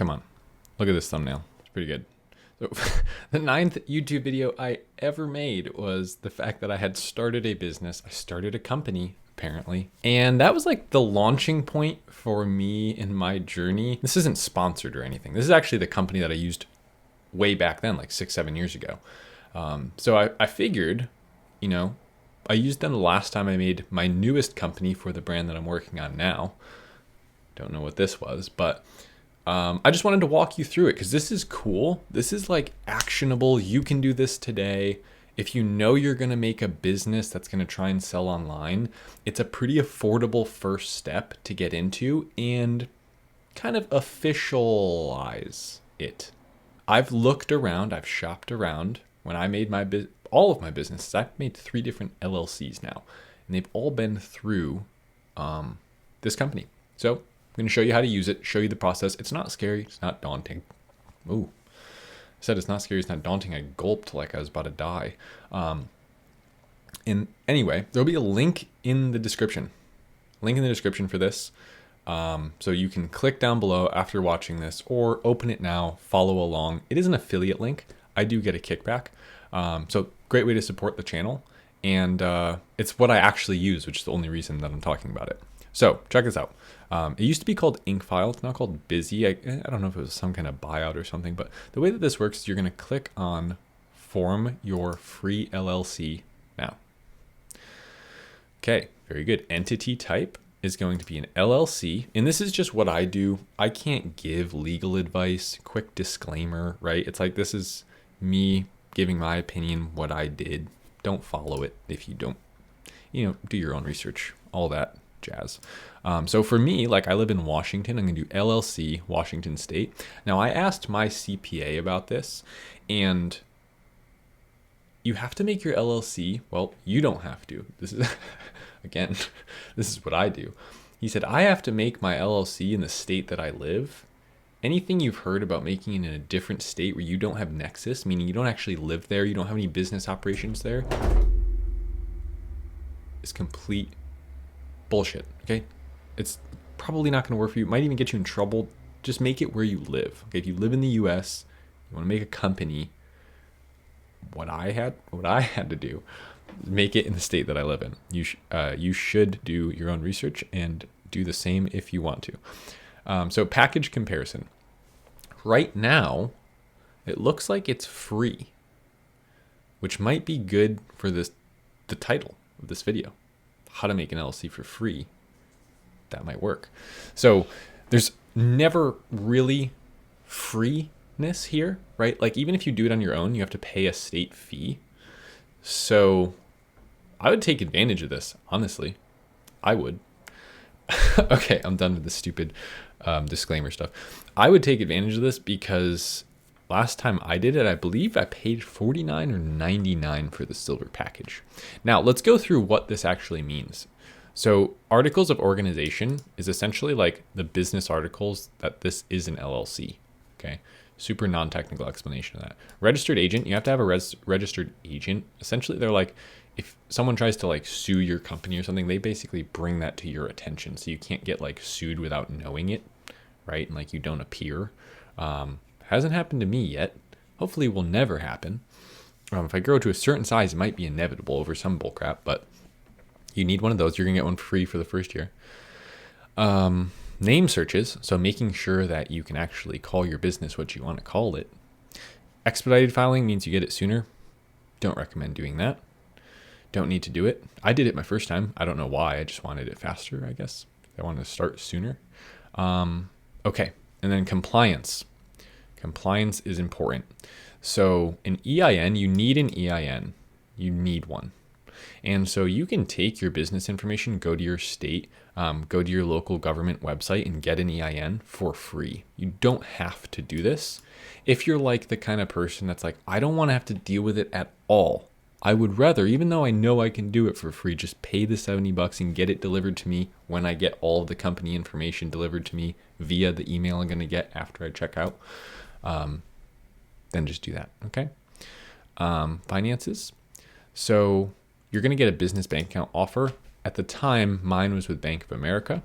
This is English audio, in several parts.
Come on, look at this thumbnail. It's pretty good. So the 9th YouTube video I ever made was the fact that I had started a business. I started a company, apparently. And that was like the launching point for me in my journey. This isn't sponsored or anything. This is actually the company that I used way back then, like 6-7 years ago. So I figured, I used them the last time I made my newest company for the brand that I'm working on now. Don't know what this was, but I just wanted to walk you through it because this is cool. This is like actionable. You can do this today. If you know you're going to make a business that's going to try and sell online, it's a pretty affordable first step to get into and kind of officialize it. I've looked around, I've shopped around. When I made all of my businesses, I've made 3 different LLCs now, and they've all been through this company. So I'm going to show you how to use it, show you the process. It's not scary. It's not daunting. Ooh, I said it's not scary. It's not daunting. I gulped like I was about to die. And anyway, there'll be a link in the description. Link in the description for this. So you can click down below after watching this or open it now, follow along. It is an affiliate link. I do get a kickback. So great way to support the channel. And it's what I actually use, which is the only reason that I'm talking about it. So check this out. It used to be called Inkfile. It's now called Busy. I don't know if it was some kind of buyout or something, but the way that this works is you're going to click on Form Your Free LLC now. Okay, very good. Entity type is going to be an LLC. And this is just what I do. I can't give legal advice. Quick disclaimer, right? It's like this is me giving my opinion, what I did. Don't follow it if you don't, do your own research, all that jazz. So for me, like I live in Washington, I'm going to do LLC, Washington State. Now I asked my CPA about this, and you have to make your LLC. Well, you don't have to. This is, again, this is what I do. He said, I have to make my LLC in the state that I live. Anything you've heard about making it in a different state where you don't have nexus, meaning you don't actually live there, you don't have any business operations there, is complete bullshit, okay? It's probably not going to work for you. It might even get you in trouble. Just make it where you live, okay? If you live in the US, you want to make a company, what I had to do, make it in the state that I live in. You should do your own research and do the same if you want to. So package comparison. Right now, it looks like it's free, which might be good for the title of this video. How to make an LLC for free. That might work. So there's never really freeness here, right? Like even if you do it on your own, you have to pay a state fee. So I would take advantage of this, honestly. I would. Okay, I'm done with the stupid disclaimer stuff. I would take advantage of this because last time I did it, I believe I paid $49 or $99 for the silver package. Now let's go through what this actually means. So articles of organization is essentially like the business articles that this is an LLC. Okay, super non-technical explanation of that. Registered agent, you have to have a registered agent. Essentially, they're like, if someone tries to like sue your company or something, they basically bring that to your attention. So you can't get like sued without knowing it, right? And like you don't appear. Hasn't happened to me yet. Hopefully will never happen. If I grow to a certain size, it might be inevitable over some bullcrap, but you need one of those. You're gonna get one free for the first year. Name searches, so making sure that you can actually call your business what you want to call it. Expedited filing means you get it sooner. Don't recommend doing that. Don't need to do it. I did it my first time. I don't know why. I just wanted it faster, I guess. I wanted to start sooner. Okay, and then compliance. Compliance is important. So an EIN, you need an EIN. You need one. And so you can take your business information, go to your state, go to your local government website and get an EIN for free. You don't have to do this. If you're like the kind of person that's like, I don't want to have to deal with it at all. I would rather, even though I know I can do it for free, just pay the $70 and get it delivered to me when I get all of the company information delivered to me via the email I'm going to get after I check out. Then just do that. Okay. Finances. So you're going to get a business bank account offer. At the time, mine was with Bank of America.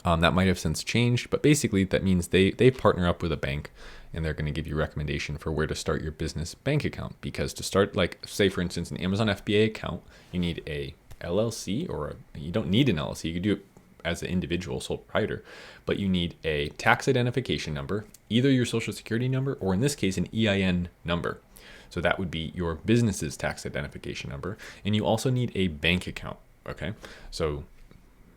That might have since changed, but basically that means they partner up with a bank and they're going to give you a recommendation for where to start your business bank account. Because to start, like, say for instance, an Amazon FBA account, you need a LLC, or you don't need an LLC. You can do it as an individual sole proprietor, but you need a tax identification number, either your social security number, or in this case, an EIN number. So that would be your business's tax identification number. And you also need a bank account. Okay. So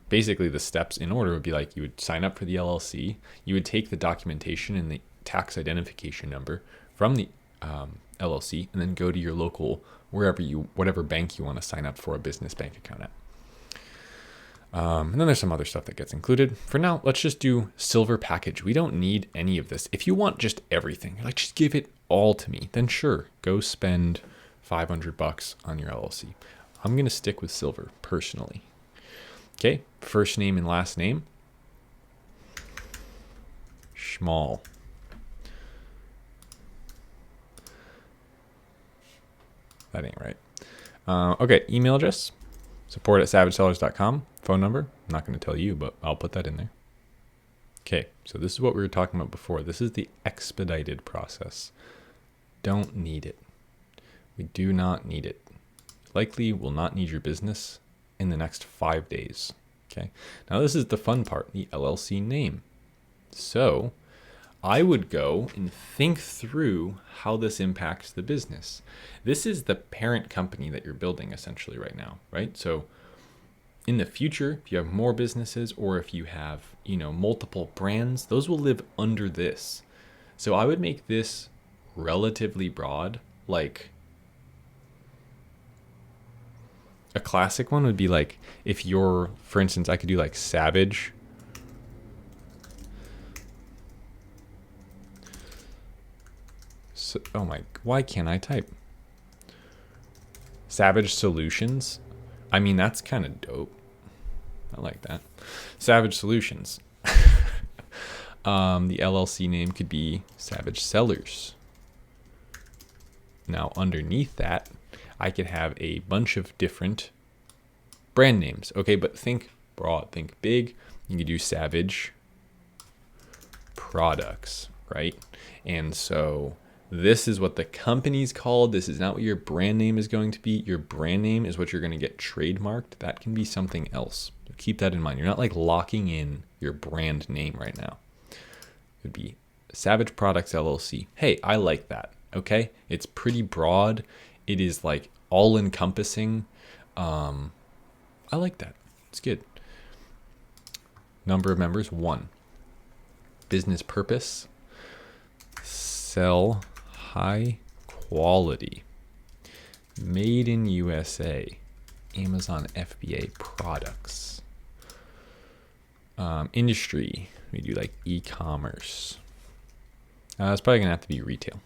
basically the steps in order would be like, you would sign up for the LLC, you would take the documentation and the tax identification number from the LLC, and then go to your local, whatever bank you want to sign up for a business bank account at. And then there's some other stuff that gets included. For now, let's just do silver package. We don't need any of this. If you want just everything, like just give it all to me, then sure, go spend $500 on your LLC. I'm going to stick with silver personally. Okay, first name and last name. Schmall. That ain't right. Okay, email address, support@savagesellers.com. Phone number, I'm not going to tell you, but I'll put that in there. Okay, so this is what we were talking about before. This is the expedited process. Don't need it. We do not need it. Likely will not need your business in the next 5 days. Okay, now this is the fun part, the LLC name. So I would go and think through how this impacts the business. This is the parent company that you're building essentially right now, right? So in the future, if you have more businesses, or if you have, multiple brands, those will live under this. So I would make this relatively broad. Like a classic one would be like, if you're, for instance, I could do like Savage. So, why can't I type? Savage Solutions. I mean, that's kind of dope. I like that. Savage Solutions. The LLC name could be Savage Sellers. Now, underneath that, I could have a bunch of different brand names. Okay, but think broad, think big. You could do Savage Products, right? And so this is what the company's called. This is not what your brand name is going to be. Your brand name is what you're going to get trademarked. That can be something else. So keep that in mind. You're not like locking in your brand name right now. It would be Savage Products LLC. Hey, I like that. Okay. It's pretty broad. It is like all encompassing. I like that. It's good. Number of members, 1. Business purpose, sell high quality, made in USA, Amazon FBA products. Industry, we do like e-commerce. It's probably gonna have to be retail.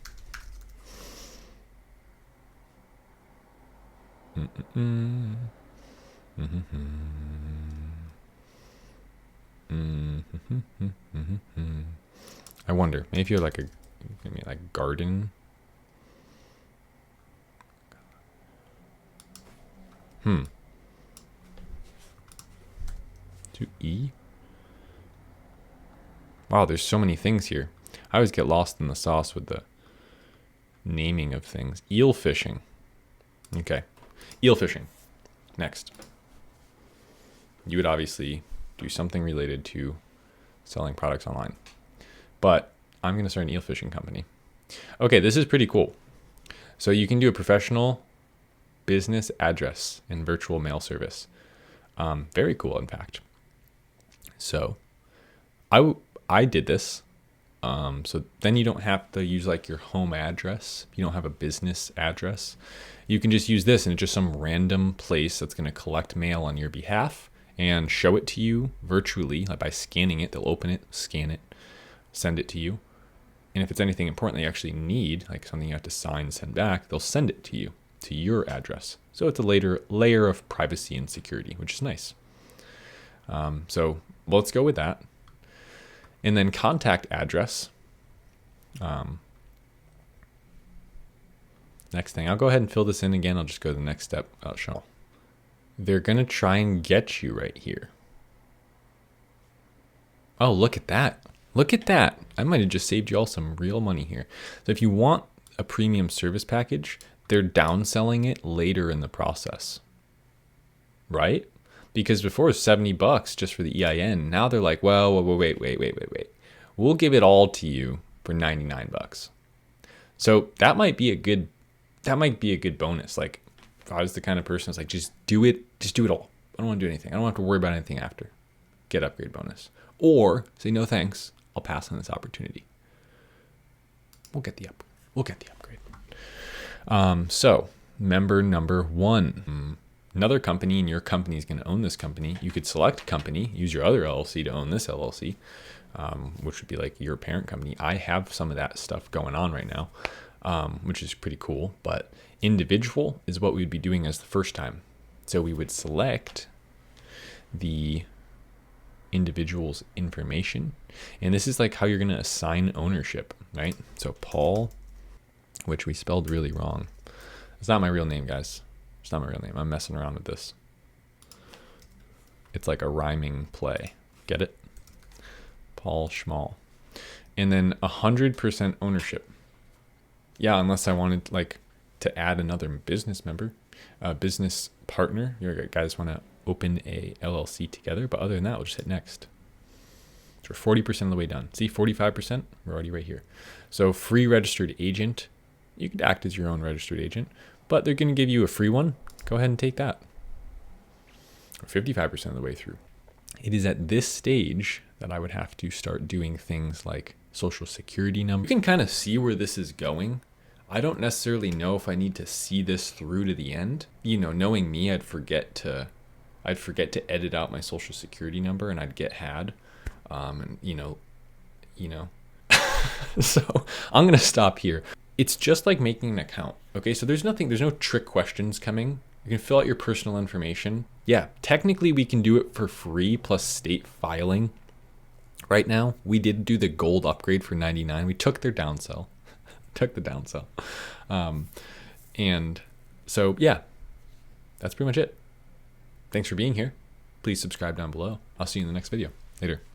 I wonder, maybe if you're like like garden. To E. Wow, there's so many things here. I always get lost in the sauce with the naming of things. Eel fishing. Okay. Eel fishing. Next. You would obviously do something related to selling products online. But I'm going to start an eel fishing company. Okay, this is pretty cool. So you can do a professional business address and virtual mail service. Very cool, in fact. So I did this. So then you don't have to use like your home address. You don't have a business address. You can just use this, and it's just some random place that's going to collect mail on your behalf and show it to you virtually. Like by scanning it, they'll open it, scan it, send it to you. And if it's anything important they actually need, like something you have to sign, send back, they'll send it to you, to your address. So it's a layer of privacy and security, which is nice. So let's go with that. And then contact address. Next thing, I'll go ahead and fill this in again. I'll just go to the next step. I'll show. They're going to try and get you right here. Oh, look at that. Look at that. I might have just saved you all some real money here. So if you want a premium service package, they're downselling it later in the process, right? Because before it was $70 just for the EIN. Now they're like, well, wait. We'll give it all to you for $99. So that might be a good bonus. Like if I was the kind of person that's like, just do it all. I don't want to do anything. I don't have to worry about anything after. Get upgrade bonus. Or say no thanks. I'll pass on this opportunity. We'll get the upgrade. So member number 1. Another company, and your company is going to own this company. You could select a company, use your other LLC to own this LLC, which would be like your parent company. I have some of that stuff going on right now, which is pretty cool. But individual is what we would be doing as the first time. So we would select the individual's information. And this is like how you're going to assign ownership, right? So Paul, which we spelled really wrong. It's not my real name, guys. It's not my real name. I'm messing around with this. It's like a rhyming play. Get it? Paul Schmall. And then 100% ownership. Yeah, unless I wanted like to add another business member, a business partner. You guys want to open a LLC together, but other than that, we'll just hit next. So we're 40% of the way done. See, 45%, we're already right here. So free registered agent, you could act as your own registered agent, but they're going to give you a free one. Go ahead and take that. We're 55% of the way through. It is at this stage that I would have to start doing things like social security number. You can kind of see where this is going. I don't necessarily know if I need to see this through to the end. You know, knowing me, I'd forget to edit out my social security number and I'd get had. And you know, so I'm going to stop here. It's just like making an account. Okay. So there's no trick questions coming. You can fill out your personal information. Yeah. Technically we can do it for free plus state filing. Right now we did do the gold upgrade for $99. We took their downsell, and so, yeah, that's pretty much it. Thanks for being here. Please subscribe down below. I'll see you in the next video. Later.